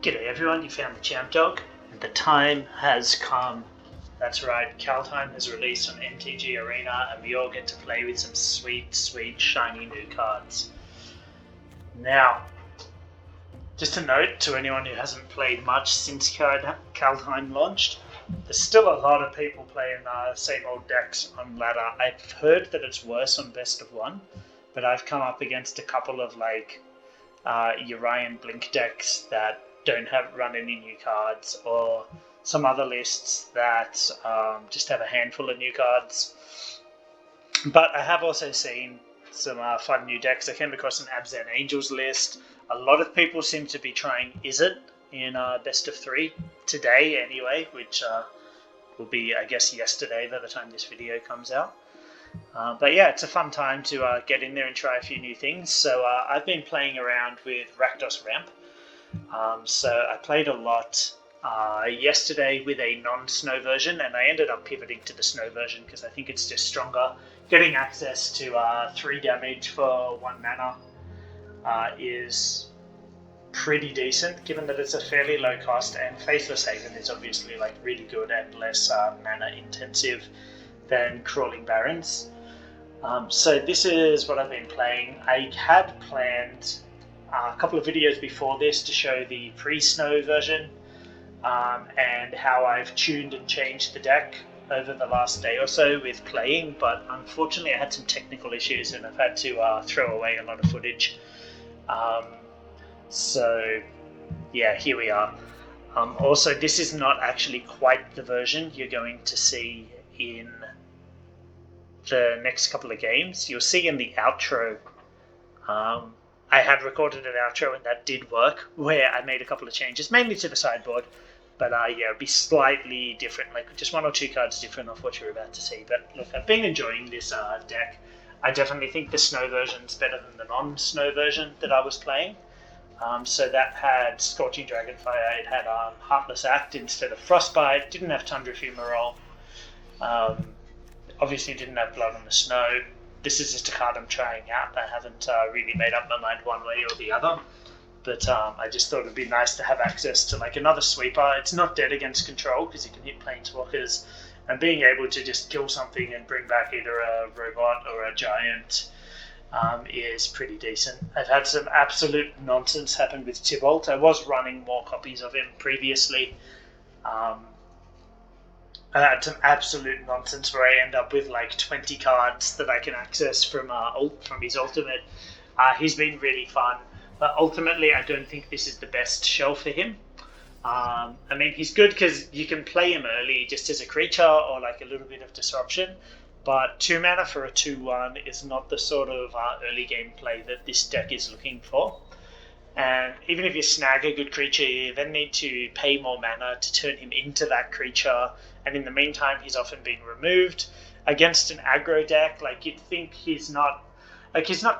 G'day everyone, you found the Champ Dog, and the time has come. That's right, Kaldheim has released on MTG Arena, and we all get to play with some sweet, shiny new cards. Now, just a note to anyone who hasn't played much since Kaldheim launched, there's still a lot of people playing same old decks on ladder. I've heard that it's worse on best of one, but I've come up against a couple of Urian Blink decks that don't run any new cards, or some other lists that just have a handful of new cards. But I have also seen some fun new decks. I came across an Abzan Angels list. A lot of people seem to be trying Izzet in best of 3 today anyway, which will be, I guess, yesterday by the time this video comes out. But yeah, it's a fun time to get in there and try a few new things. So I've been playing around with Rakdos Ramp. So I played a lot yesterday with a non-snow version, and I ended up pivoting to the snow version because I think it's just stronger. Getting access to 3 damage for 1 mana is pretty decent, given that it's a fairly low cost, and Faithless Haven is obviously really good and less mana intensive than Crawling Barrens. So this is what I've been playing. I had planned a couple of videos before this to show the pre-snow version and how I've tuned and changed the deck over the last day or so with playing, but unfortunately I had some technical issues and I've had to throw away a lot of footage. So yeah, here we are. Also, this is not actually quite the version you're going to see in the next couple of games. You'll see in the outro, I had recorded an outro and that did work, where I made a couple of changes, mainly to the sideboard, but yeah, it'd be slightly different, just 1 or 2 cards different off what you're about to see. But look, I've been enjoying this deck. I definitely think the snow version's better than the non-snow version that I was playing. So that had Scorching Dragonfire, it had Heartless Act instead of Frostbite, didn't have Tundra Fumarole, obviously didn't have Blood on the Snow. This is just a card I'm trying out. I haven't really made up my mind one way or the other, but I just thought it'd be nice to have access to another sweeper. It's not dead against control because you can hit Planeswalkers, and being able to just kill something and bring back either a robot or a giant is pretty decent. I've had some absolute nonsense happen with Tybalt. I was running more copies of him previously. I had some absolute nonsense where I end up with 20 cards that I can access from his ultimate. He's been really fun, but ultimately I don't think this is the best shell for him. I mean, he's good because you can play him early just as a creature or a little bit of disruption, but 2 mana for a 2/1 is not the sort of early game play that this deck is looking for. And even if you snag a good creature, you then need to pay more mana to turn him into that creature, and in the meantime he's often being removed. Against an aggro deck, you'd think he's not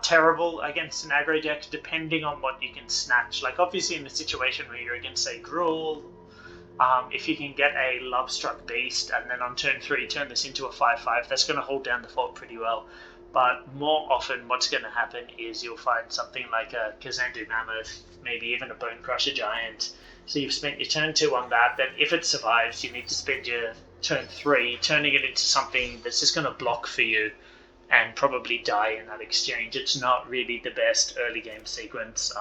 terrible against an aggro deck, depending on what you can snatch. Obviously in the situation where you're against, say, Gruul, if you can get a Love-Struck Beast and then on turn 3 turn this into a 5/5, that's going to hold down the fort pretty well. But more often what's going to happen is you'll find something like a Kazandu Mammoth, maybe even a Bone Crusher Giant. So you've spent your turn 2 on that, then if it survives, you need to spend your turn 3 turning it into something that's just going to block for you and probably die in that exchange. It's not really the best early game sequence.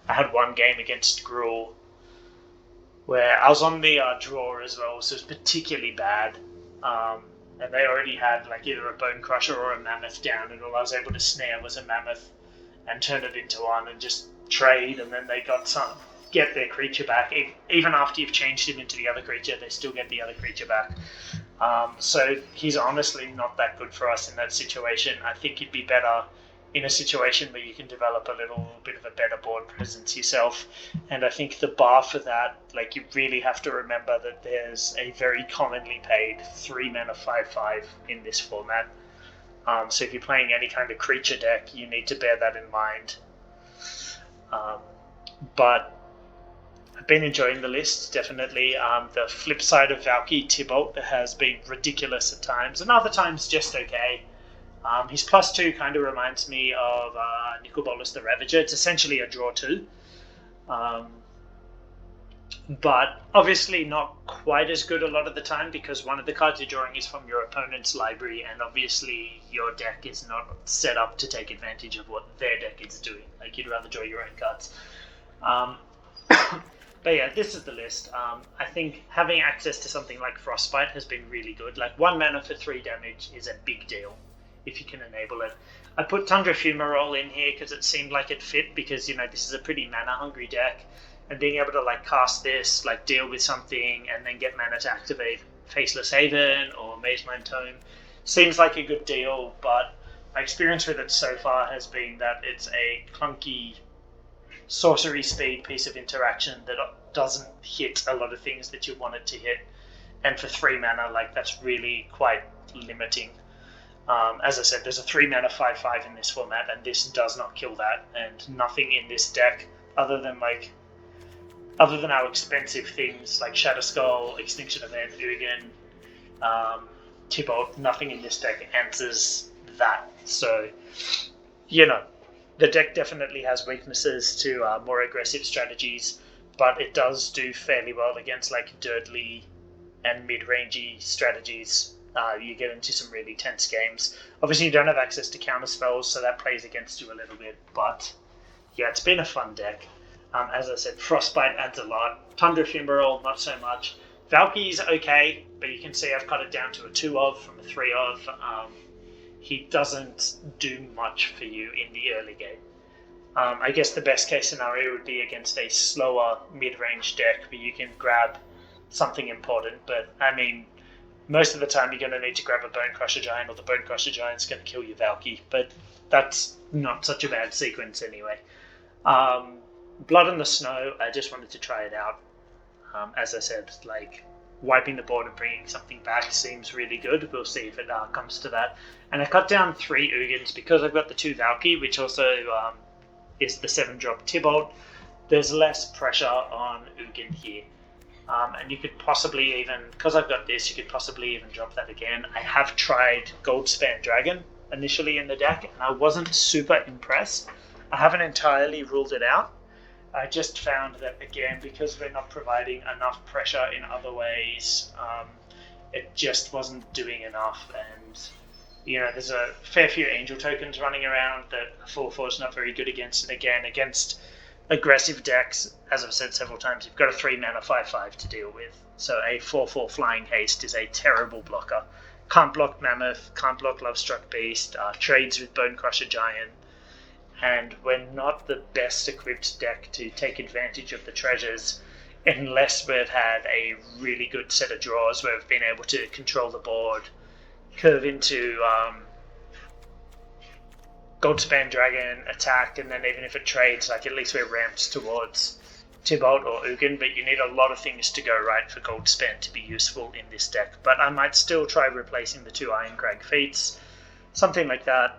I had one game against Gruul where I was on the draw as well, so it was particularly bad. And they already had either a Bone Crusher or a Mammoth down, and all I was able to snare was a Mammoth and turn it into one and just trade, and then they get their creature back. Even after you've changed him into the other creature, they still get the other creature back. So he's honestly not that good for us in that situation. I think he'd be better in a situation where you can develop a little bit of a better board presence yourself. And I think the bar for that, you really have to remember that there's a very commonly paid 3 mana 5/5 in this format. So if you're playing any kind of creature deck, you need to bear that in mind. But I've been enjoying the list, definitely. The flip side of Valki, Tybalt, has been ridiculous at times, and other times just okay. His +2 kind of reminds me of Nicol Bolas the Ravager. It's essentially a draw 2. but obviously not quite as good a lot of the time because one of the cards you're drawing is from your opponent's library, and obviously your deck is not set up to take advantage of what their deck is doing. Like, you'd rather draw your own cards. But yeah, this is the list. I think having access to something like Frostbite has been really good. Like, 1 mana for 3 damage is a big deal if you can enable it. I put Tundra Fumarole in here because it seemed like it fit, because, you know, this is a pretty mana-hungry deck, and being able to, like, cast this, like, deal with something, and then get mana to activate Faceless Haven or Mazemind Tome seems like a good deal, but my experience with it so far has been that it's a clunky sorcery speed piece of interaction that doesn't hit a lot of things that you want it to hit, and for 3 mana, like, that's really quite limiting. As I said, there's a 3 mana 5/5 in this format, and this does not kill that, and nothing in this deck other than our expensive things like Shadow Skull, Extinction Event, Ugin, Tybalt, nothing in this deck answers that. So, you know, the deck definitely has weaknesses to more aggressive strategies, but it does do fairly well against, like, dirtly and mid-rangey strategies. You get into some really tense games. Obviously, you don't have access to counter spells, so that plays against you a little bit, but yeah, it's been a fun deck. As I said, Frostbite adds a lot. Tundra Fumarole, not so much. Valki's okay, but you can see I've cut it down to a 2 of from a 3 of. He doesn't do much for you in the early game. I guess the best case scenario would be against a slower mid-range deck where you can grab something important, but I mean, most of the time you're going to need to grab a Bone Crusher Giant, or the Bone Crusher Giant's going to kill your Valki, but that's not such a bad sequence anyway. Blood in the Snow, I just wanted to try it out. As I said, like, wiping the board and bringing something back seems really good. We'll see if it comes to that. And I cut down 3 Ugins because I've got the 2 Valki, which also is the 7-drop Tybalt. There's less pressure on Ugin here. And you could possibly even, because I've got this, you could possibly even drop that again. I have tried Goldspan Dragon initially in the deck, and I wasn't super impressed. I haven't entirely ruled it out. I just found that, again, because we're not providing enough pressure in other ways, it just wasn't doing enough. And, you know, there's a fair few Angel tokens running around that 4/4 is not very good against. And again, against aggressive decks, as I've said several times, you've got a 3 mana 5/5 to deal with. So a 4/4 Flying Haste is a terrible blocker. Can't block Mammoth, can't block Lovestruck Beast, trades with Bone Crusher Giant. And we're not the best equipped deck to take advantage of the treasures unless we've had a really good set of draws where we've been able to control the board, curve into Goldspan Dragon, attack, and then even if it trades, like, at least we're ramped towards Tybalt or Ugin, but you need a lot of things to go right for Goldspan to be useful in this deck. But I might still try replacing the 2 Ironcrag Feats, something like that.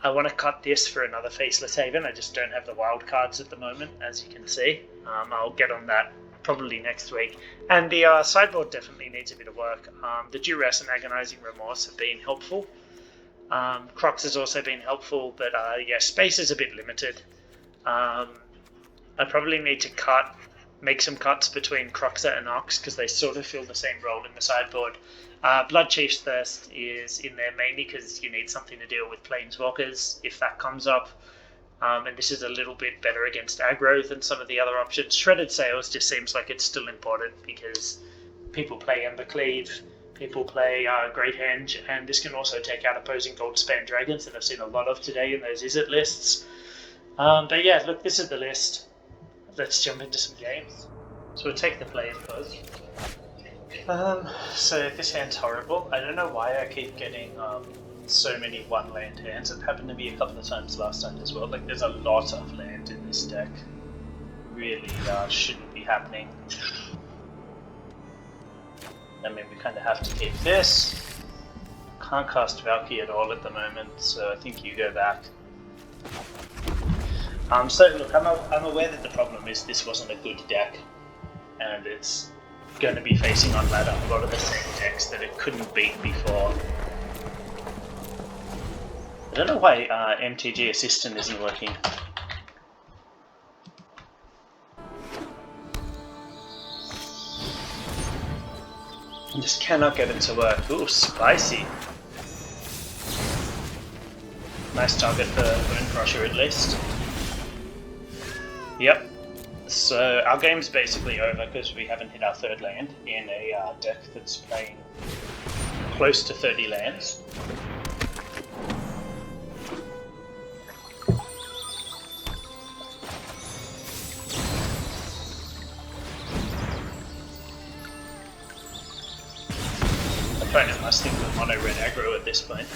I want to cut this for another Faceless Haven. I just don't have the wild cards at the moment, as you can see. I'll get on that probably next week. And the sideboard definitely needs a bit of work. The Duress and Agonizing Remorse have been helpful. Crocs has also been helpful, but yeah, space is a bit limited. I probably need to make some cuts between Croxa and Ox, because they sort of fill the same role in the sideboard. Blood Chief's Thirst is in there mainly because you need something to deal with Planeswalkers if that comes up. And this is a little bit better against aggro than some of the other options. Shredded Sails just seems like it's still important because people play Embercleave, people play Great Henge, and this can also take out opposing Goldspan Dragons that I've seen a lot of today in those Izzet lists. But yeah, look, this is the list. Let's jump into some games. So we'll take the play first. So this hand's horrible. I don't know why I keep getting so many 1-land hands. It happened to me a couple of times last time as well. Like, there's a lot of land in this deck. Really shouldn't be happening. I mean, we kind of have to keep this. Can't cast Valki at all at the moment, so I think you go back. So look, I'm aware that the problem is this wasn't a good deck, and it's going to be facing on ladder a lot of the same decks that it couldn't beat before. I don't know why MTG Assistant isn't working. I just cannot get it to work. Ooh, spicy. Nice target for Bone Crusher at least. Yep. So our game's basically over because we haven't hit our third land in a deck that's playing close to 30 lands. Opponent must think we're mono red aggro at this point.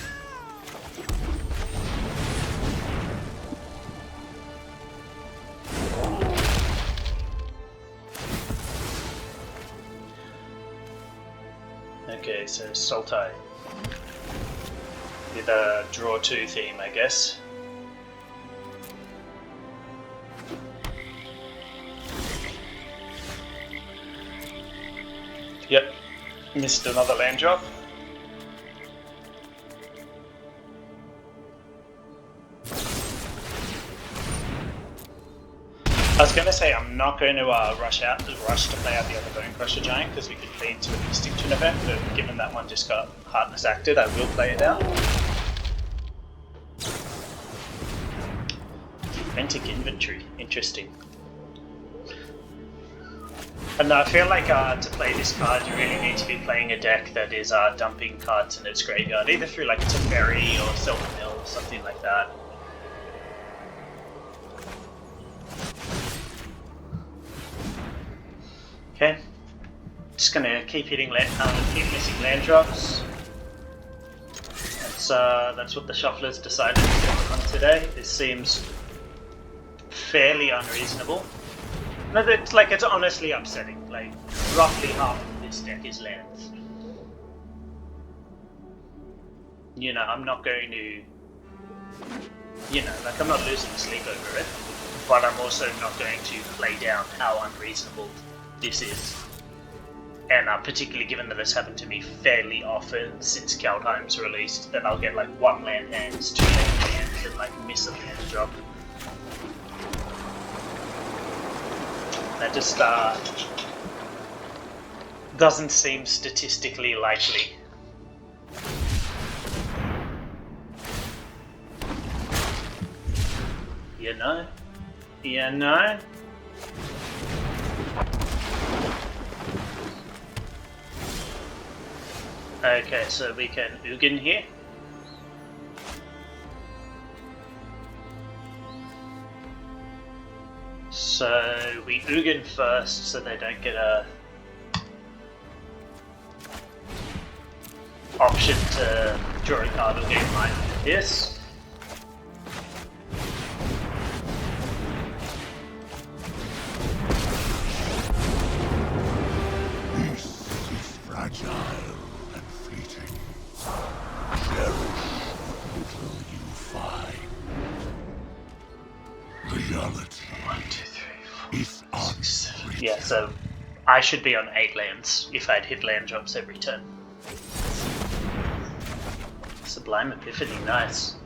Okay, so Sultai with a draw 2 theme, I guess. Yep, missed another land drop. I was going to say I'm not going to rush to play out the other Bone Crusher Giant because we could play into an Extinction event, but given that one just got Heartless acted, I will play it out. Frantic Inventory, interesting. And I feel like to play this card you really need to be playing a deck that is dumping cards in its graveyard, either through like a Teferi or Self-Mill or something like that. Okay, just gonna keep hitting keep missing land drops. That's what the shufflers decided to work on today. This seems fairly unreasonable. No, it's honestly upsetting. Like roughly half of this deck is lands. You know, I'm not going to. You know, like I'm not losing sleep over it, but I'm also not going to play down how unreasonable this is, and particularly given that it's happened to me fairly often since Kaldheim's released, that I'll get like 1 land hands, 2 land hands, and like miss a land drop. That just doesn't seem statistically likely. You know? You know? Okay, so we can Ugin here. So we Ugin first so they don't get a option to draw a card or game line with this. Yeah, so I should be on 8 lands if I'd hit land drops every turn. Sublime Epiphany, nice.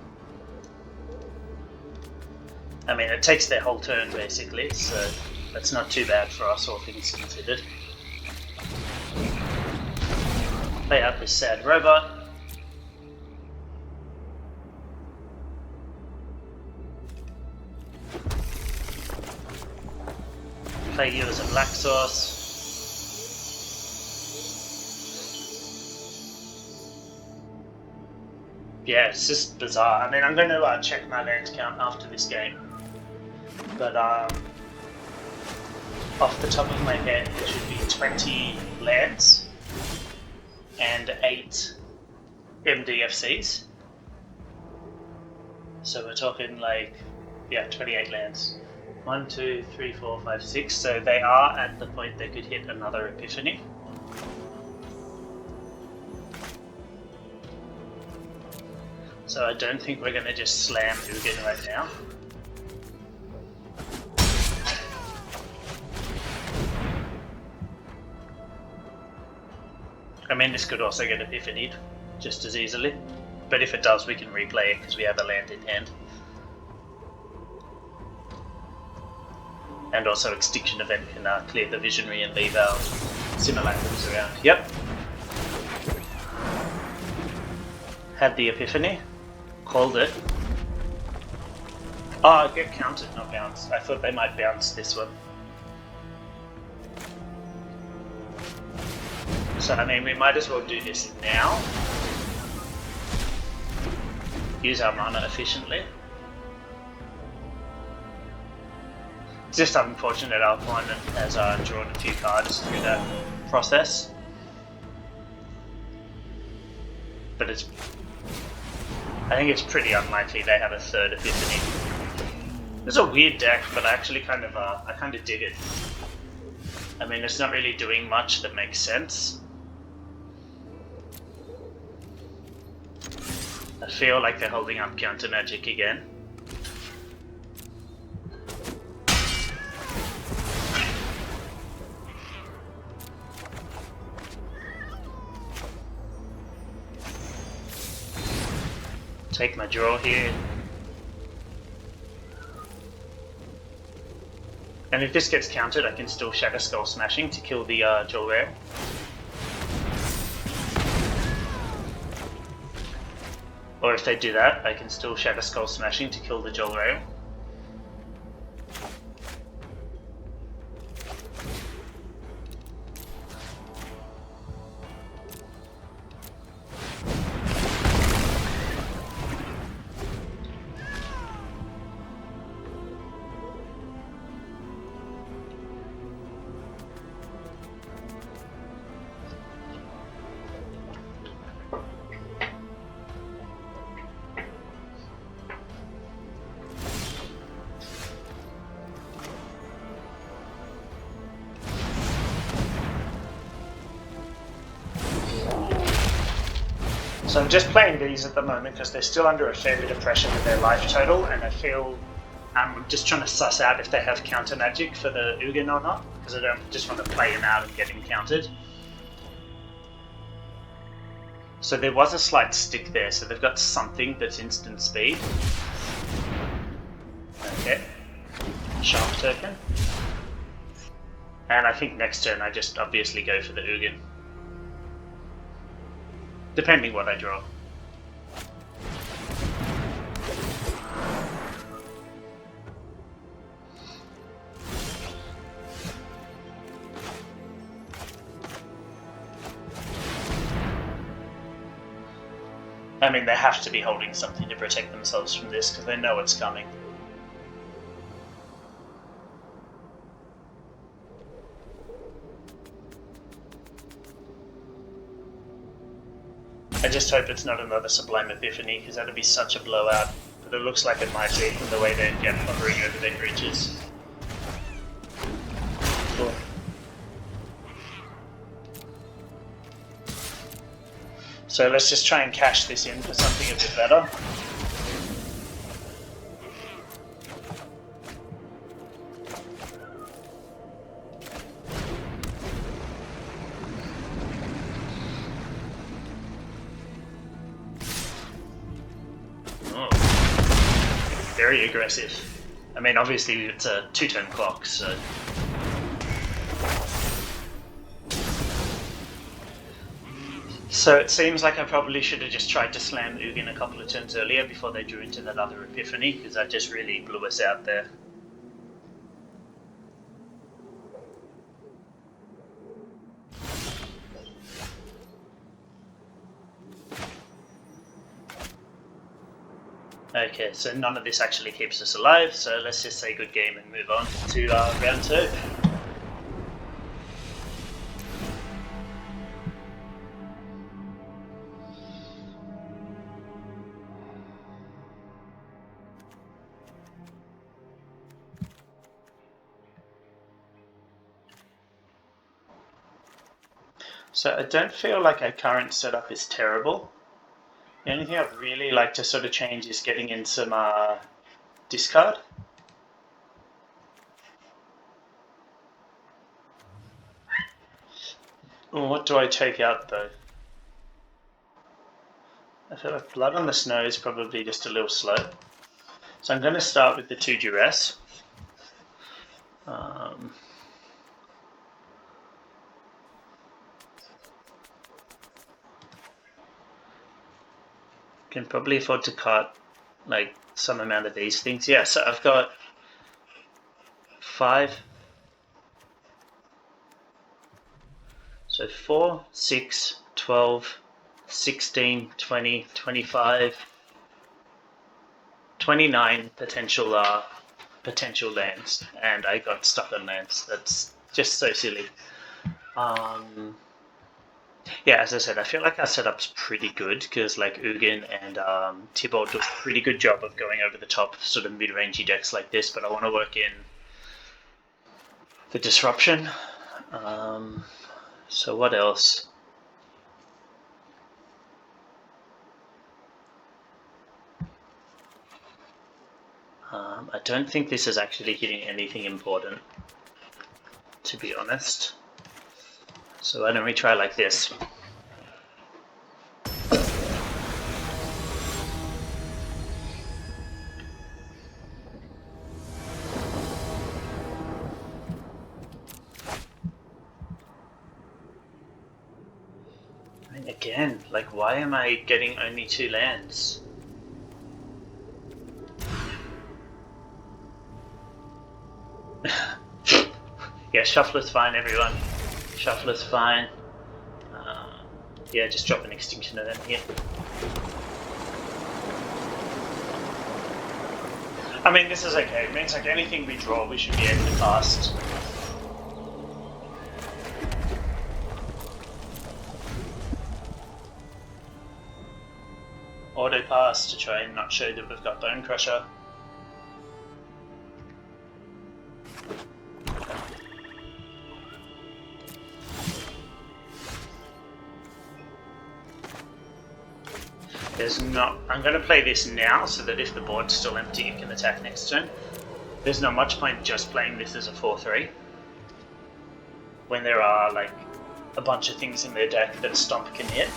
I mean, it takes their whole turn basically, so that's not too bad for us, all things considered. Play out this sad robot. Play you as a black source. Yeah, it's just bizarre. I mean, I'm going to check my land count after this game, but off the top of my head, it should be 20 lands and 8 MDFCs. So we're talking like, yeah, 28 lands. 1, 2, 3, 4, 5, 6. So they are at the point they could hit another Epiphany. So I don't think we're going to just slam Ugin right now. I mean, this could also get Epiphanied just as easily. But if it does, we can replay it because we have a land in hand. And also Extinction Event can clear the Visionary and leave our Simulacrums around. Yep. Had the epiphany. Called it. Oh, get counted, not bounce. I thought they might bounce this one. So, I mean, we might as well do this now. Use our mana efficiently. It's just unfortunate our opponent has drawn a few cards through that process. But I think it's pretty unlikely they have a third epiphany. It's a weird deck, but I actually kind of dig it. I mean, it's not really doing much that makes sense. I feel like they're holding up counter magic again. Take my draw here. And if this gets countered, I can still Shatter Skull Smashing to kill the Jewel Rare. Or if they do that, I can still Shatter Skull Smashing to kill the Jewel Rare. So I'm just playing these at the moment because they're still under a fair bit of pressure with their life total, and I feel I'm just trying to suss out if they have counter magic for the Ugin or not, because I don't just want to play him out and get him countered. So there was a slight stick there, so they've got something that's instant speed. Okay. Sharp token. And I think next turn I just obviously go for the Ugin. Depending what I draw. I mean, they have to be holding something to protect themselves from this because they know it's coming. I just hope it's not another Sublime Epiphany, because that'd be such a blowout. But it looks like it might be from the way they get hovering over their creatures. Cool. So let's just try and cash this in for something a bit better. Very aggressive. I mean, obviously it's a 2-turn clock, so... So it seems like I probably should have just tried to slam Ugin a couple of turns earlier before they drew into that other Epiphany, because that just really blew us out there. Okay, so none of this actually keeps us alive, so let's just say good game and move on to round 2. So I don't feel like our current setup is terrible. The only thing I'd really like to sort of change is getting in some discard. What do I take out though? I feel like Blood on the Snow is probably just a little slow. So I'm going to start with the 2 Duress. can probably afford to cut like some amount of these things. Yeah, so I've got 5. So 4, 6, 12, 16, 20, 25, 29 potential lands, and I got stuck on lands. That's just so silly. Yeah, as I said, I feel like our setup's pretty good because like Ugin and Tybalt do a pretty good job of going over the top sort of mid-rangey decks like this, but I want to work in the disruption. So what else? I don't think this is actually hitting anything important, to be honest. So why don't we try like this? I mean, again, like, why am I getting only 2 lands? Yeah, Shuffler's fine, everyone. Shuffler's fine. Yeah, just drop an Extinction Event here. I mean, this is okay. It means like anything we draw, we should be able to cast. Auto pass to try and not show that we've got Bone Crusher. There's not. I'm going to play this now so that if the board's still empty, you can attack next turn. There's not much point just playing this as a 4-3 when there are like a bunch of things in their deck that Stomp can hit.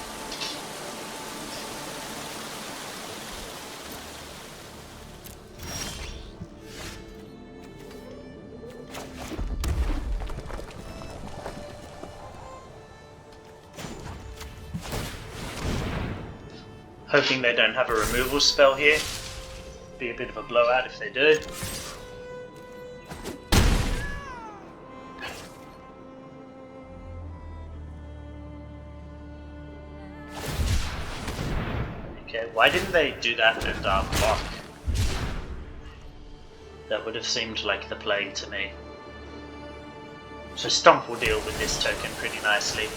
Hoping they don't have a removal spell here. Be a bit of a blowout if they do. Okay, why didn't they do that and block? That would have seemed like the play to me. So Stomp will deal with this token pretty nicely.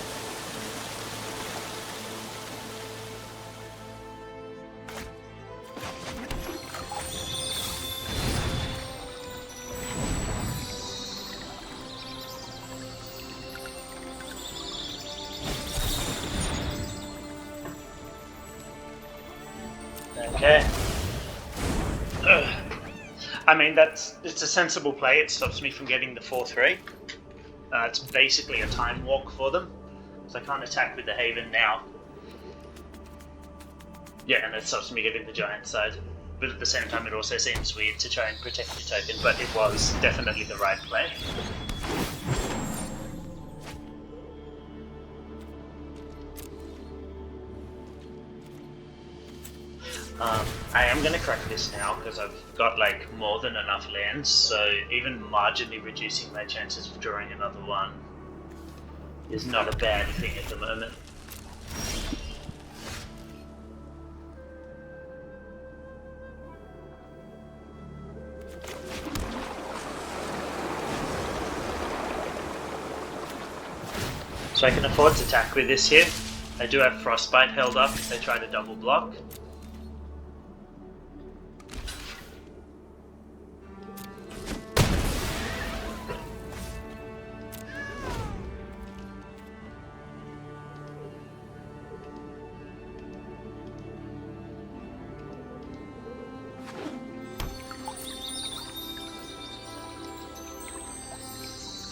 Okay. I mean, it's a sensible play. It stops me from getting the 4-3. It's basically a time walk for them, so I can't attack with the Haven now. Yeah, and it stops me getting the Giant side. But at the same time, it also seems weird to try and protect the token, but it was definitely the right play. I am going to crack this now because I've got like more than enough lands, so even marginally reducing my chances of drawing another one is not a bad thing at the moment. So I can afford to attack with this here. I do have Frostbite held up if they try to double block.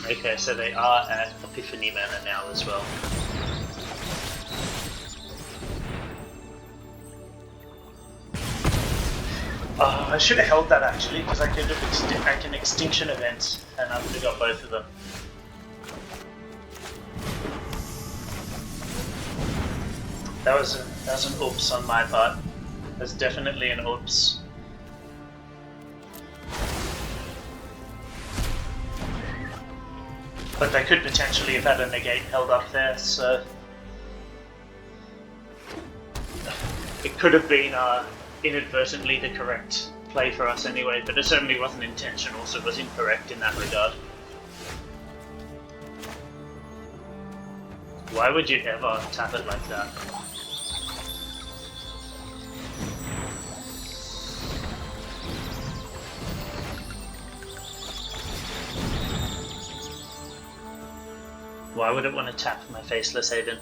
Okay, so they are at Epiphany mana now as well. Oh, I should have held that actually, because I can Extinction Event, and I would have got both of them. That was an oops on my part. There's definitely an oops. But they could potentially have had a negate held up there, so it could have been inadvertently the correct play for us anyway, but it certainly wasn't intentional, so it was incorrect in that regard. Why would you ever tap it like that? Why would it want to tap my Faceless Haven?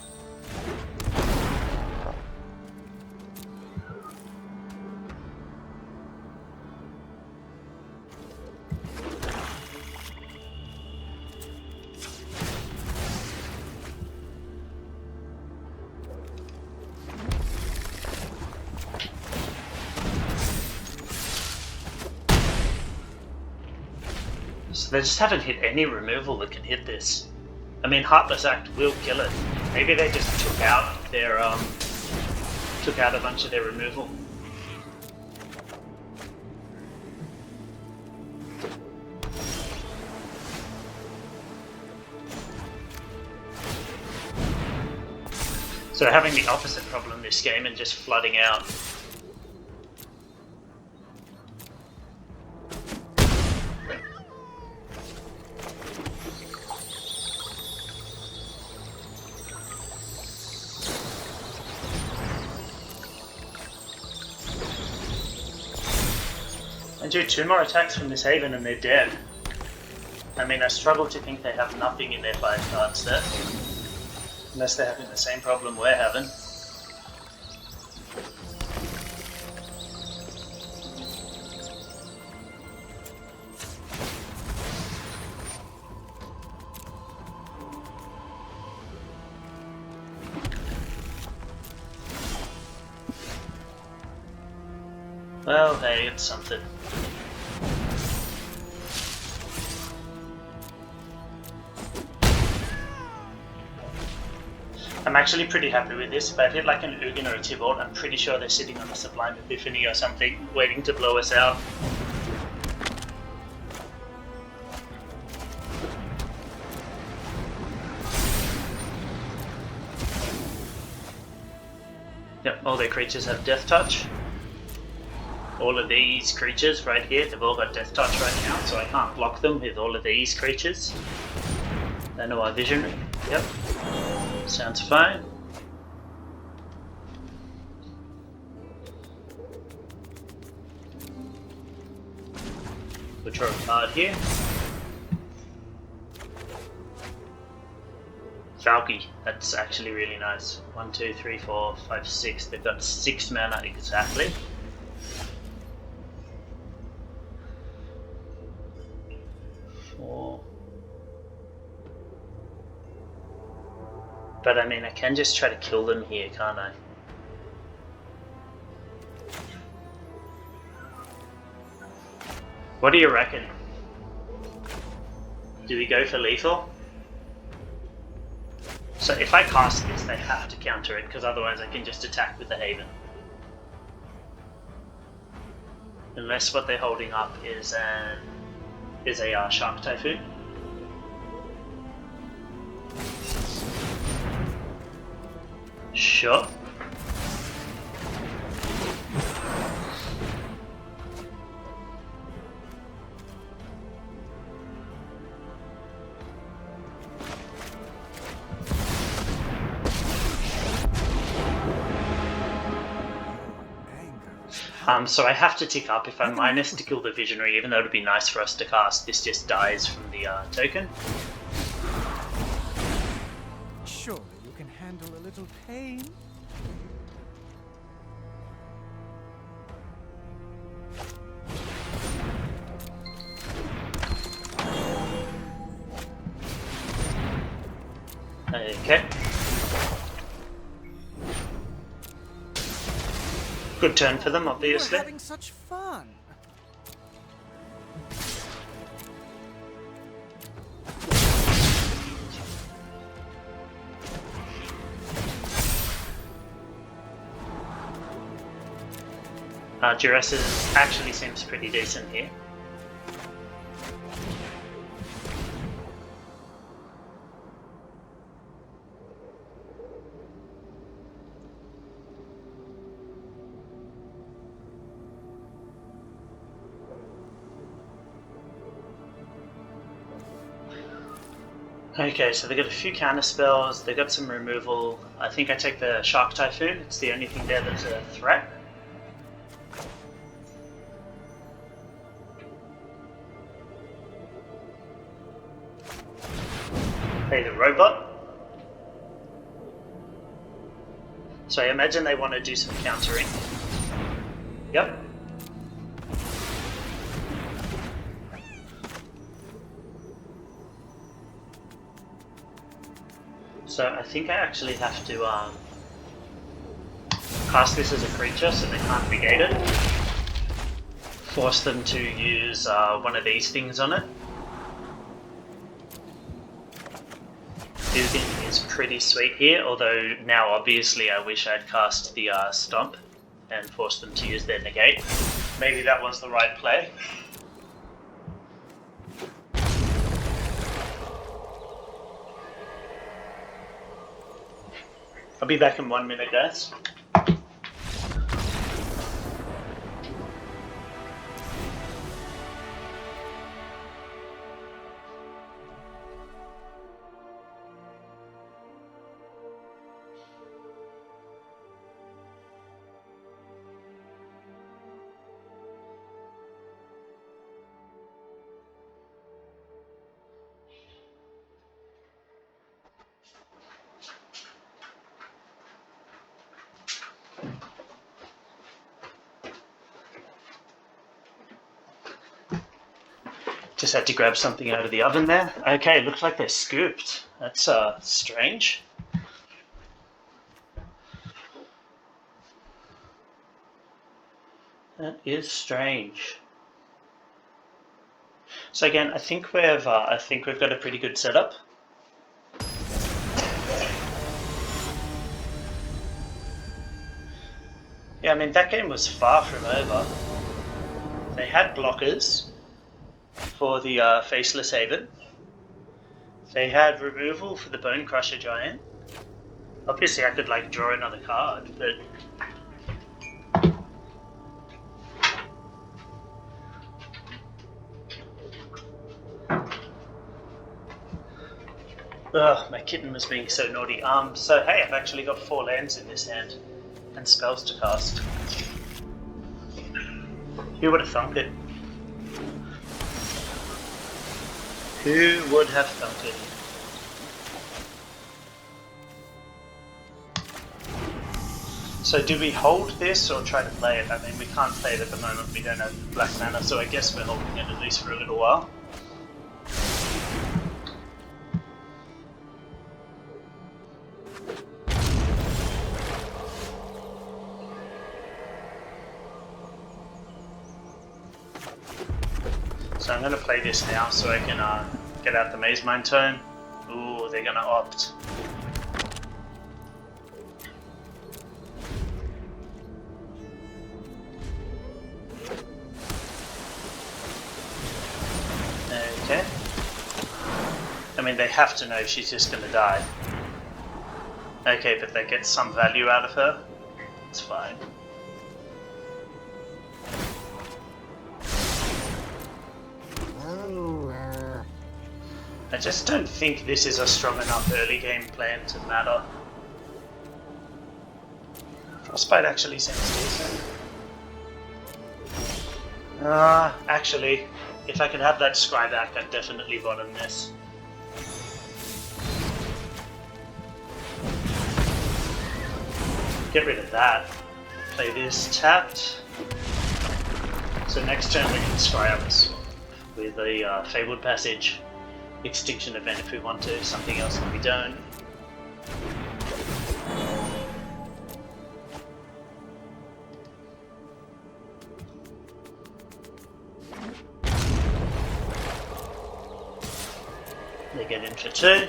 So they just haven't hit any removal that can hit this. I mean, Heartless Act will kill it. Maybe they just took out their took out a bunch of their removal. So they're having the opposite problem this game and just flooding out. Do 2 more attacks from this Haven and they're dead. I mean, I struggle to think they have nothing in their 5 card set. Unless they're having the same problem we're having. Well, hey, it's something. I'm actually pretty happy with this. If I'd hit like an Ugin or a Tybalt, I'm pretty sure they're sitting on a Sublime Epiphany or something, waiting to blow us out. Yep, all their creatures have Death Touch. All of these creatures right here, they've all got Death Touch right now, so I can't block them with all of these creatures. They know our Visionary. Yep. Sounds fine. We'll draw a card here. Valki, that's actually really nice. 1, 2, 3, 4, 5, 6. They've got 6 mana exactly. But I mean, I can just try to kill them here, can't I? What do you reckon? Do we go for lethal? So if I cast this, they have to counter it, because otherwise I can just attack with the Haven. Unless what they're holding up is a Shark Typhoon. Sure. So I have to tick up. If I minus to kill the Visionary, even though it'd be nice for us to cast, this just dies from the token. Surely you can handle a little pain. Okay. Good turn for them, obviously. We're having such fun. Duress actually seems pretty decent here. Okay, so they got a few counter spells, they got some removal. I think I take the Shark Typhoon, it's the only thing there that's a threat. Play the Robot. So I imagine they want to do some countering. Yep. So I think I actually have to cast this as a creature so they can't negate it. Force them to use one of these things on it. Dugan is pretty sweet here, although now obviously I wish I'd cast the Stomp and forced them to use their negate. Maybe that was the right play. I'll be back in 1 minute, guys. Just had to grab something out of the oven there. Okay, looks like they're scooped. That's strange. That is strange. So again, I think we've got a pretty good setup. Yeah, I mean that game was far from over. They had blockers for the Faceless Haven. They had removal for the Bone Crusher Giant. Obviously I could like draw another card, but ugh, my kitten was being so naughty. So hey, I've actually got 4 lands in this hand and spells to cast. Who would have thunk it? Who would have thunk it? So do we hold this or try to play it? I mean, we can't play it at the moment, we don't have black mana, so I guess we're holding it at least for a little while. So I'm going to play this now so I can get out the Maze Mind Tome. Ooh, they're going to opt. Okay. I mean, they have to know she's just going to die. Okay, but they get some value out of her. It's fine. I just don't think this is a strong enough early game plan to matter. Frostbite actually seems decent. Actually, if I could have that Scry back, I'd definitely bottom this. Get rid of that. Play this tapped. So next turn we can Scry up with a Fabled Passage. Extinction event if we want to, something else if we don't. They get in for 2.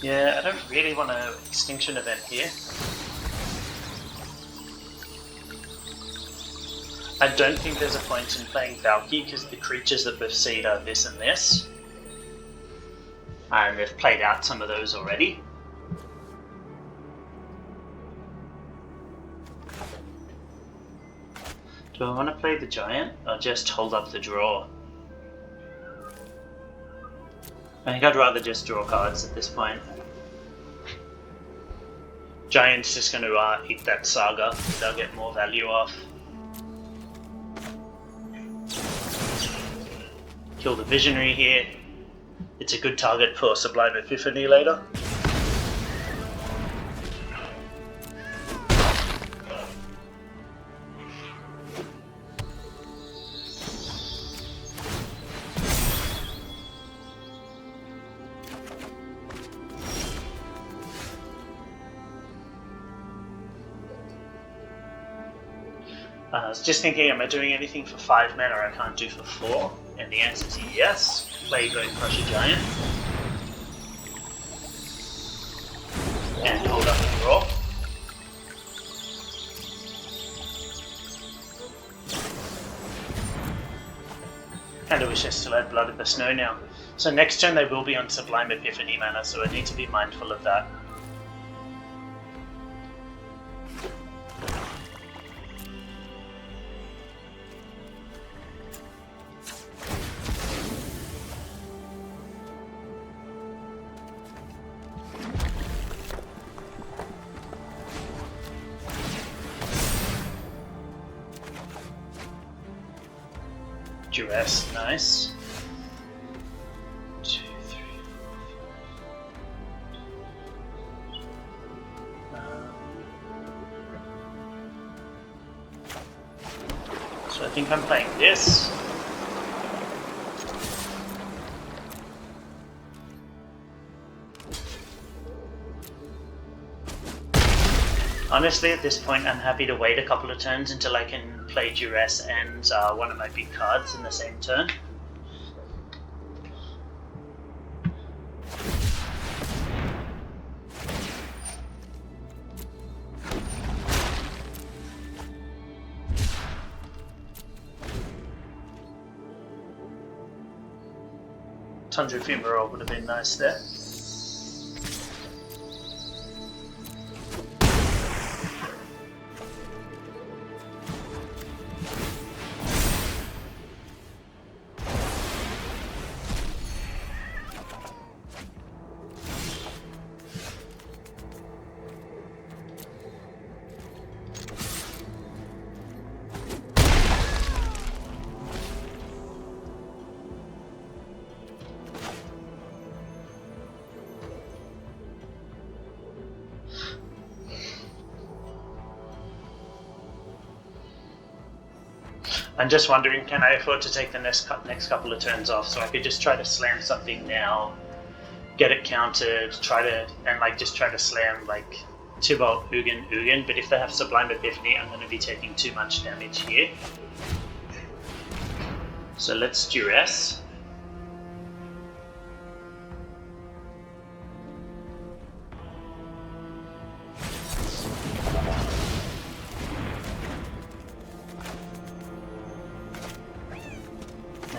Yeah, I don't really want an extinction event here. I don't think there's a point in playing Valki because the creatures that we've seen are this and this. And we've played out some of those already. Do I want to play the giant or just hold up the draw? I think I'd rather just draw cards at this point. Giant's just going to eat that saga, they'll get more value off. Kill the visionary here. It's a good target for Sublime Epiphany later. I was just thinking, am I doing anything for 5 mana I can't do for 4? And the answer is yes. Play Bone Crusher Giant. And hold up the draw. And I wish I still had Blood of the Snow now. So next turn they will be on Sublime Epiphany mana, so I need to be mindful of that. Duress, nice. 2, 3, 4, 5. So I think I'm playing this. Honestly, at this point, I'm happy to wait a couple of turns until I can play Duress and one of my big cards in the same turn. Tundra Fumarole would have been nice there. I'm just wondering, can I afford to take the next couple of turns off so I could just try to slam something now, get it countered, just try to slam like 2-bolt Ugin, but if they have Sublime Epiphany, I'm going to be taking too much damage here. So let's Duress.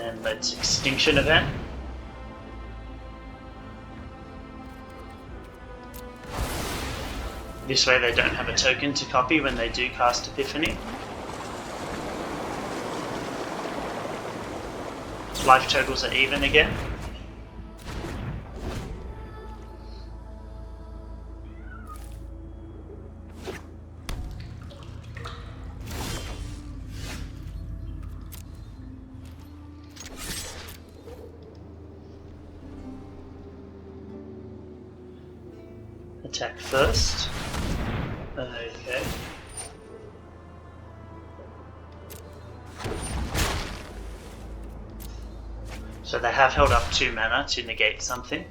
And let's Extinction Event. This way they don't have a token to copy when they do cast Epiphany. Life totals are even again. Attack first. Okay. So they have held up 2 mana to negate something.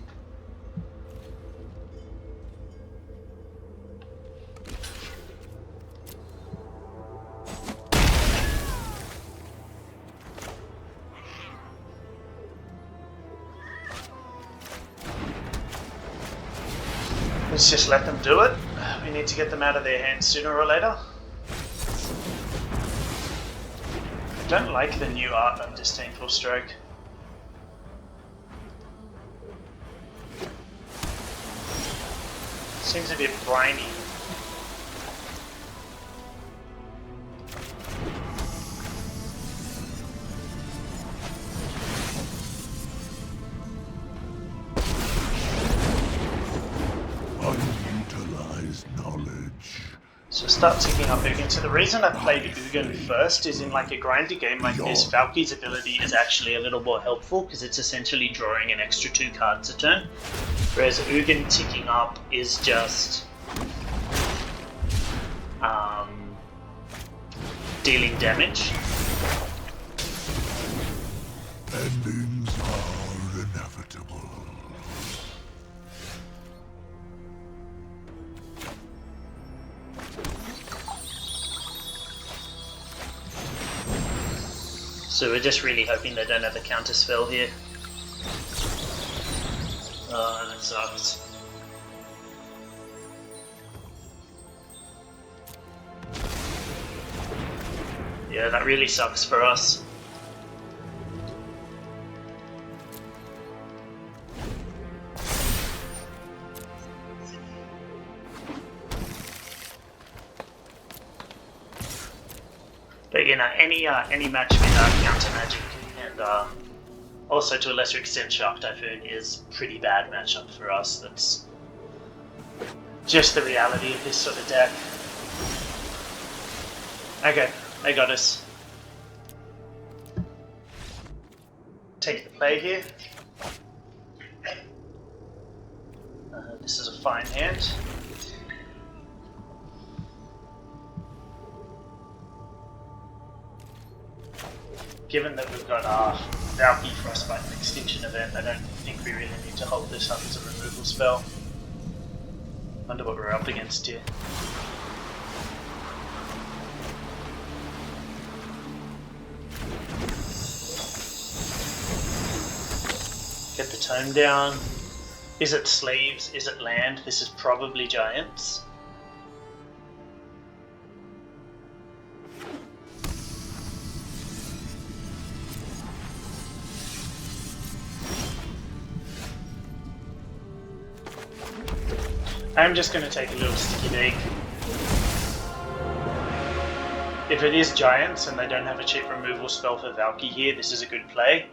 Let's just let them do it. We need to get them out of their hands sooner or later. I don't like the new art on Disdainful Stroke. Seems a bit briny. Unutilized knowledge. So start ticking up Ugin. So the reason I played Ugin first is in like a grindy game like this, Valki's ability is actually a little more helpful because it's essentially drawing an extra 2 cards a turn. Whereas Ugin ticking up is just dealing damage. Endings are inevitable. So we're just really hoping they don't have a counter spell here. Oh, that sucks. Yeah, that really sucks for us. But you know, any match without counter magic and also to a lesser extent Shark Typhoon is pretty bad matchup for us. That's just the reality of this sort of deck. Okay, they got us. Take the play here. This is a fine hand. Given that we've got our Valki Frostbite and Extinction event, I don't think we really need to hold this up as a removal spell. Wonder what we're up against here. Get the tome down. Is it sleeves? Is it land? This is probably giants. I'm just going to take a little sticky bake. If it is giants and they don't have a cheap removal spell for Valki here, this is a good play.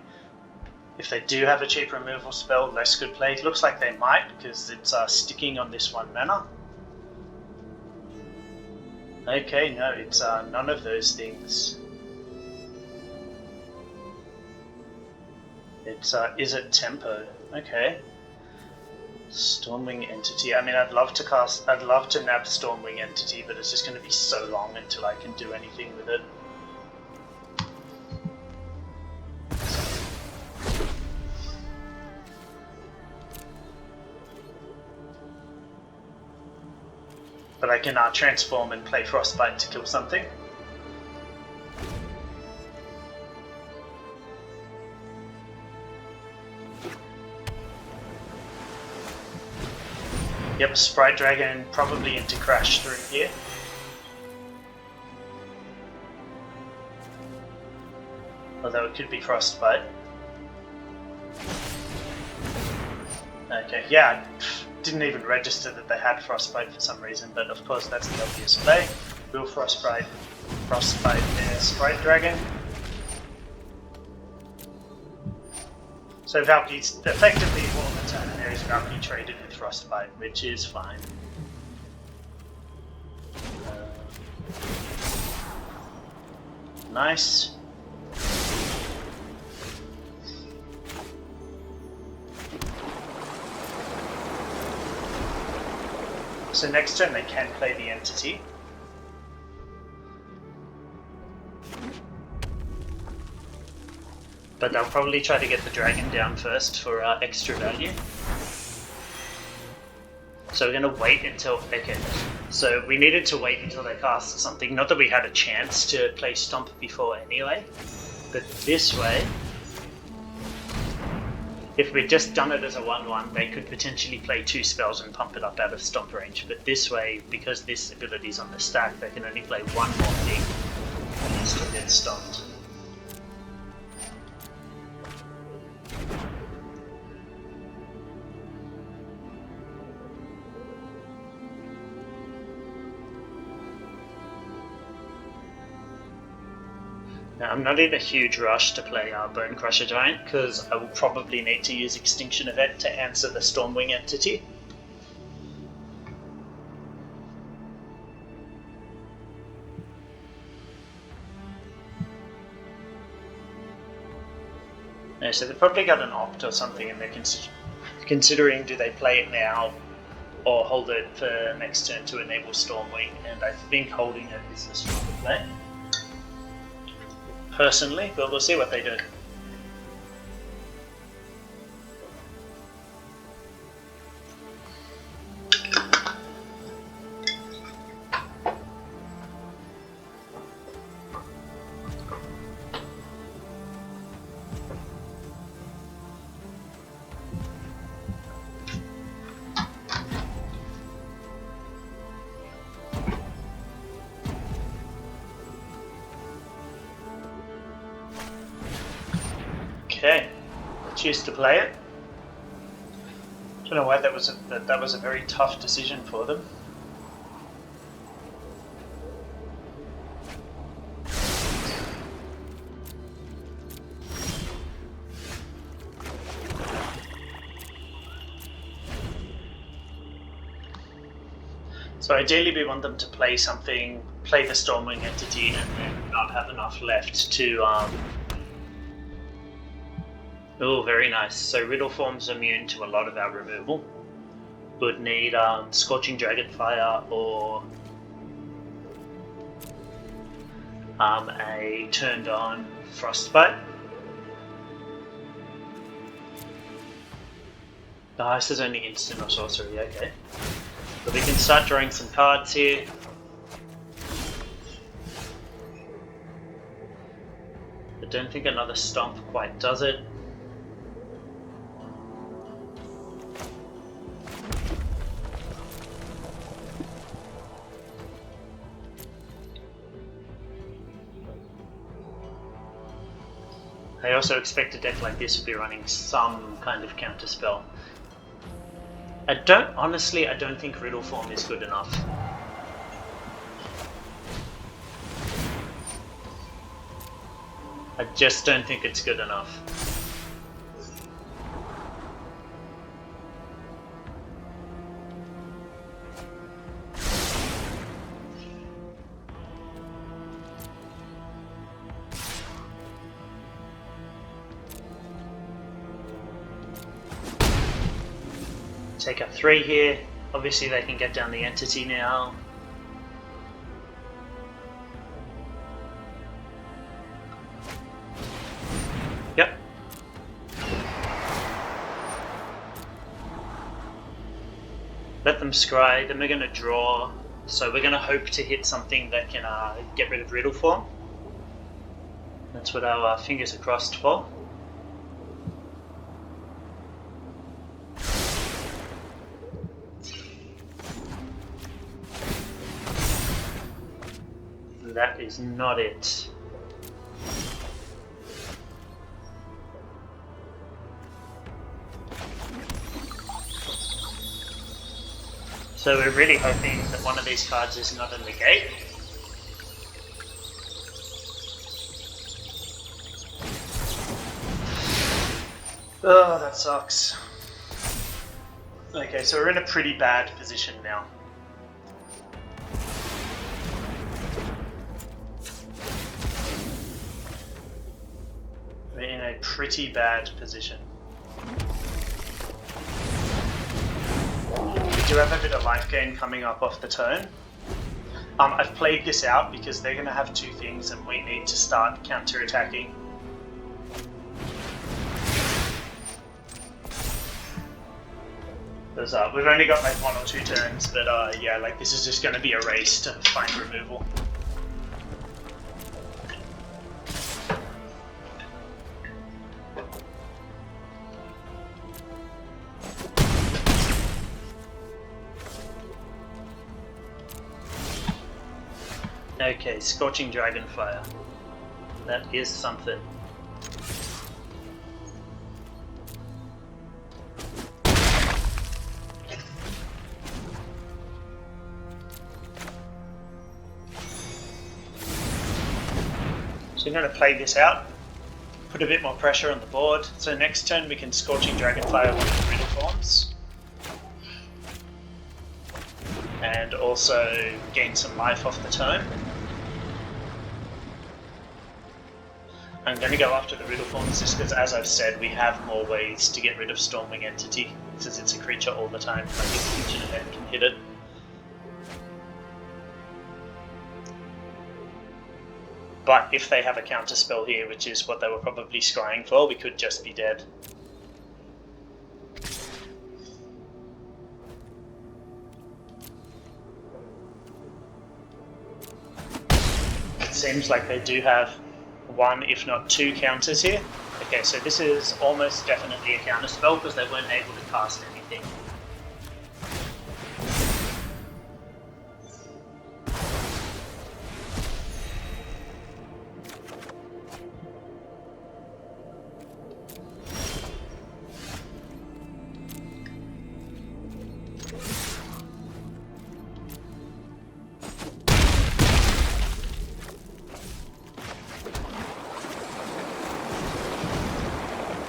If they do have a cheap removal spell, less good play. It looks like they might because it's sticking on this 1 mana. Okay, no, it's none of those things. It's is it tempo? Okay. Stormwing Entity. I mean, I'd love to nab Stormwing Entity, but it's just going to be so long until I can do anything with it. But I can transform and play Frostbite to kill something. Yep, Sprite Dragon probably into Crash through here. Although it could be Frostbite. Okay, yeah, I didn't even register that they had Frostbite for some reason, but of course that's the obvious play. Will Frostbite their Sprite Dragon. So Valky's effectively all the turn, and there is Valky traded with Frostbite, which is fine. Nice. So next turn they can play the Entity. But they'll probably try to get the dragon down first for extra value. So we're going to wait until... Okay, so we needed to wait until they cast something. Not that we had a chance to play Stomp before anyway. But this way... If we'd just done it as a 1/1, they could potentially play 2 spells and pump it up out of stomp range. But this way, because this ability is on the stack, they can only play 1 more thing and still get stomped. Now, I'm not in a huge rush to play Bone Crusher Giant because I will probably need to use Extinction Event to answer the Stormwing entity. Yeah, so they've probably got an Opt or something and they're considering do they play it now or hold it for next turn to enable Stormwing, and I think holding it is the stronger play. Personally, but we'll see what they do. Okay, choose to play it. Don't know why that was a very tough decision for them. So ideally we want them to play something, play the Stormwing entity, and then not have enough left to oh, very nice. So Riddle Form's immune to a lot of our removal. Would need Scorching Dragonfire or a turned on Frostbite. Oh, this is only instant or sorcery, okay. But we can start drawing some cards here. I don't think another Stomp quite does it. I also expect a deck like this would be running some kind of counter spell. I don't think Riddle Form is good enough. I just don't think it's good enough. Take up 3 here. Obviously they can get down the entity now. Yep. Let them scry, then we're going to draw. So we're going to hope to hit something that can get rid of Riddle Form. That's what our fingers are crossed for. That is not it. So we're really hoping that one of these cards is not in the gate. Oh, that sucks. Okay, so we're in a pretty bad position now. We're in a pretty bad position. We do have a bit of life gain coming up off the turn. I've played this out because they're going to have 2 things and we need to start counter-attacking. We've only got like 1 or 2 turns, but yeah, like this is just going to be a race to find removal. Okay, Scorching Dragonfire. That is something. So I'm going to play this out, put a bit more pressure on the board. So next turn we can Scorching Dragonfire one of the Riddle Forms. And also gain some life off the tome. I'm going to go after the Riddle Forms just because, as I've said, we have more ways to get rid of Stormwing Entity, since it's a creature all the time, like a fusion event can hit it. But if they have a counterspell here, which is what they were probably scrying for, we could just be dead. It seems like they do have one, if not two counters here. Okay, so this is almost definitely a counterspell because they weren't able to cast anything.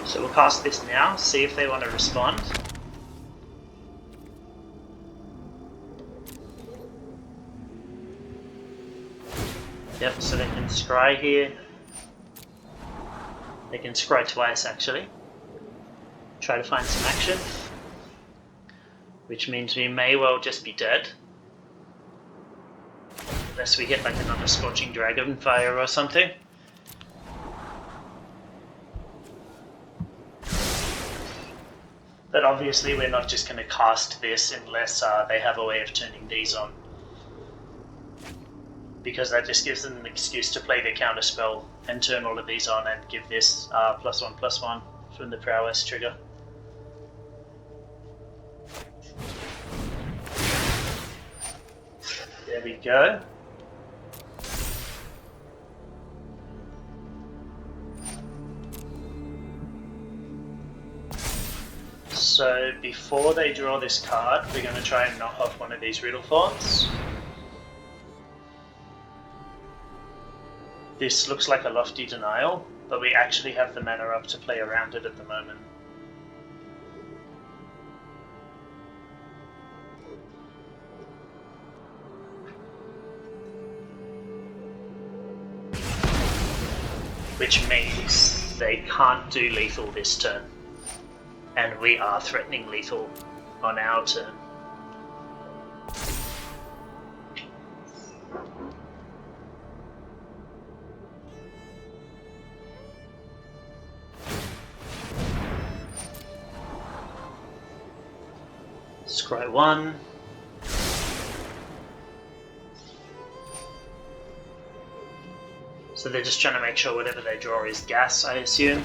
So we'll cast this now, see if they want to respond. Yep, so they can scry here. They can scry twice actually. Try to find some action. Which means we may well just be dead. Unless we hit like another Scorching Dragonfire or something. But obviously we're not just going to cast this unless they have a way of turning these on. Because that just gives them an excuse to play their counterspell and turn all of these on and give this +1/+1 from the prowess trigger. There we go. So before they draw this card, we're going to try and knock off one of these Riddle Forms. This looks like a Lofty Denial, but we actually have the mana up to play around it at the moment. Which means they can't do lethal this turn. And we are threatening lethal on our turn. Scry 1. So they're just trying to make sure whatever they draw is gas, I assume.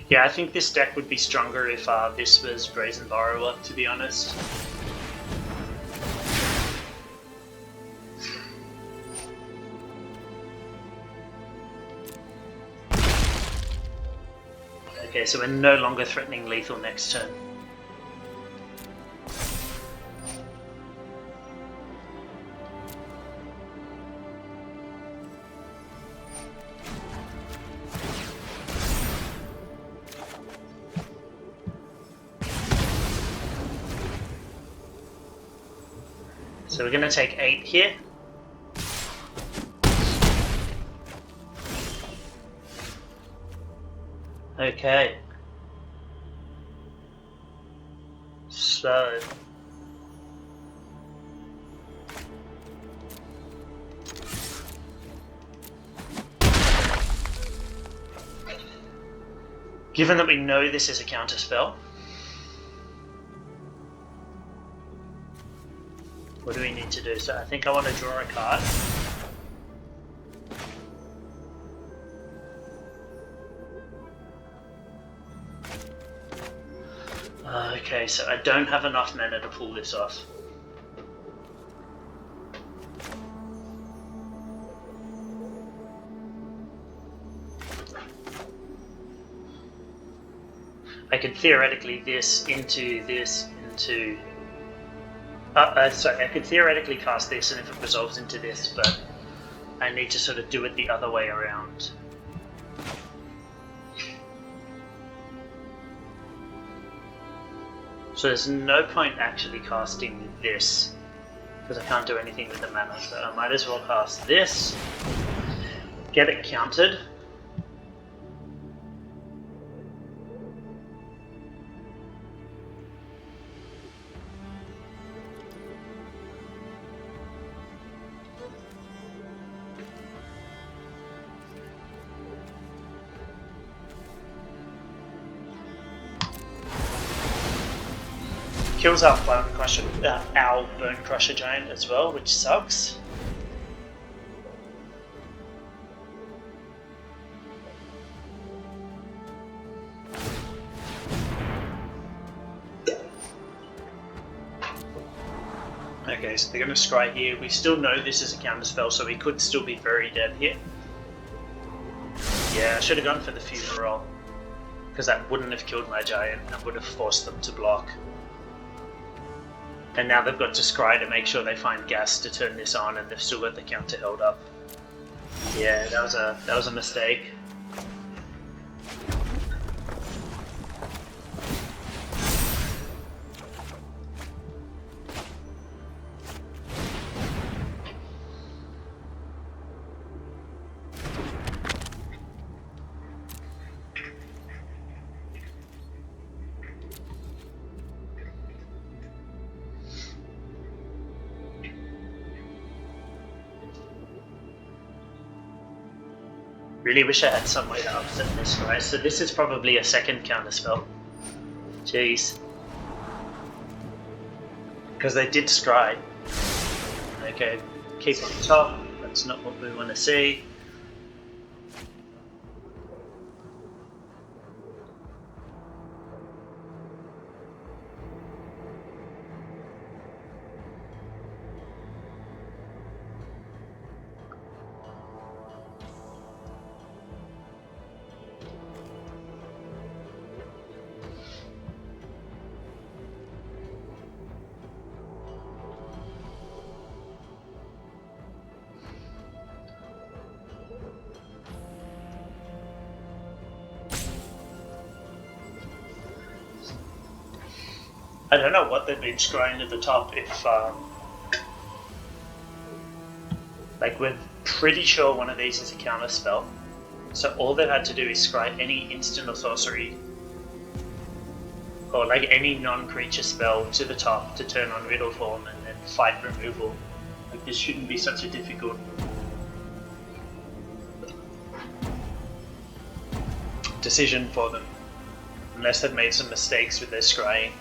Yeah, I think this deck would be stronger if this was Brazen Borrower, to be honest. Okay, so we're no longer threatening lethal next turn. So we're going to take 8 here. Okay. So given that we know this is a counterspell, what do we need to do? So I think I want to draw a card. Okay, so I don't have enough mana to pull this off. I could theoretically this into this into... sorry, I could theoretically cast this and if it resolves into this, but I need to sort of do it the other way around. So there's no point actually casting this, because I can't do anything with the mana, so I might as well cast this, get it countered. Kills our Bone Crusher, our Bone Crusher Giant as well, which sucks. Okay, so they're going to scry here. We still know this is a counterspell, so we could still be very dead here. Yeah, I should have gone for the Funeral, because that wouldn't have killed my Giant and would have forced them to block. And now they've got to scry to make sure they find gas to turn this on, and they've still got the counter held up. Yeah, that was a mistake. Really wish I had some way to upset this, right? So this is probably a second counterspell. Jeez. Because they did scry. Okay, keep on top. That's not what we want to see. I don't know what they've been scrying at the top. If like, we're pretty sure one of these is a counter spell, so all they've had to do is scry any instant or sorcery, or like any non-creature spell to the top to turn on Riddle Form and then fight removal. Like, this shouldn't be such a difficult decision for them, unless they've made some mistakes with their scrying.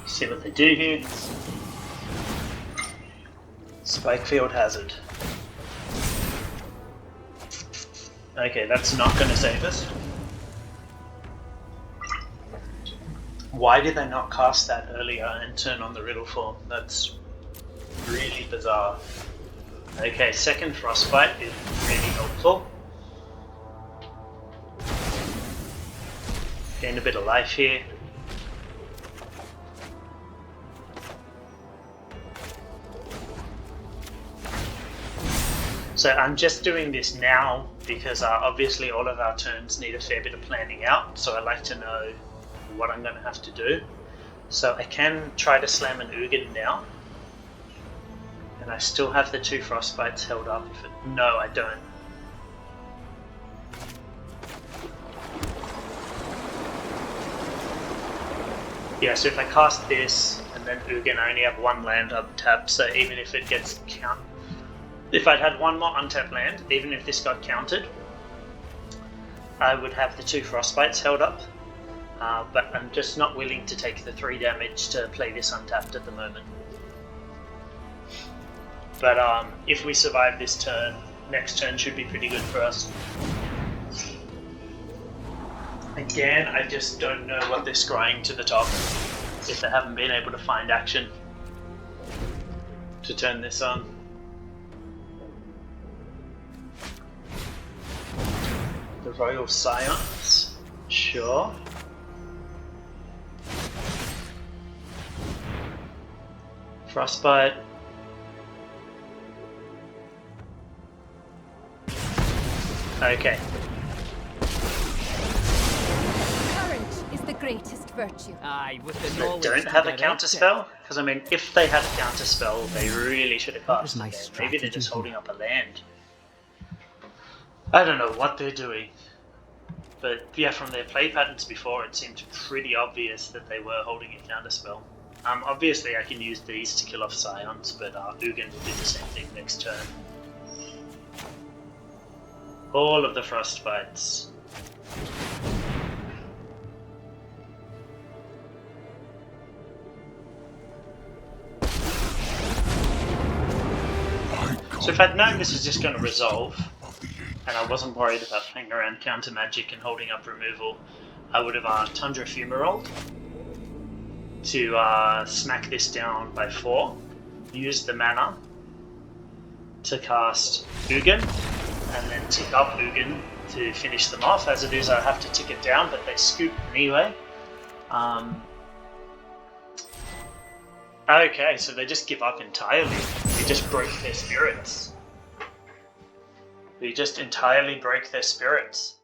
See what they do here. Spikefield Hazard. Okay, that's not going to save us. Why did they not cast that earlier and turn on the Riddle Form? That's really bizarre. Okay, second Frostbite is really helpful. Gain a bit of life here. So I'm just doing this now because obviously all of our turns need a fair bit of planning out, so I like to know what I'm going to have to do. So I can try to slam an Ugin now, and I still have the 2 Frostbites held up. No, I don't. Yeah, so if I cast this and and then Ugin, I only have one land untapped, so even if it gets if I'd had one more untapped land, even if this got countered, I would have the 2 Frostbites held up. But I'm just not willing to take the 3 damage to play this untapped at the moment. But if we survive this turn, next turn should be pretty good for us. Again, I just don't know what they're scrying to the top if they haven't been able to find action to turn this on. The Royal Scions? Sure. Frostbite. Okay. Courage is the greatest virtue. Aye, with the They knowledge don't to have a direct counter it. spell? Because I mean, if they had a counter spell, they really should have What was cast my it there. Maybe strategy they're just here? holding up a land. I don't know what they're doing. But yeah, from their play patterns before, it seemed pretty obvious that they were holding a counter spell. Obviously I can use these to kill off Scions, but Ugin will do the same thing next turn. All of the Frostbites. So if I'd known this was just going to resolve, and I wasn't worried about playing around counter magic and holding up removal, I would have Tundra Fumarole to smack this down by 4, use the mana to cast Ugin, and then tick up Ugin to finish them off. As it is, I have to tick it down, but they scoop anyway. Okay, so they just give up entirely. They just broke their spirits. They just entirely broke their spirits.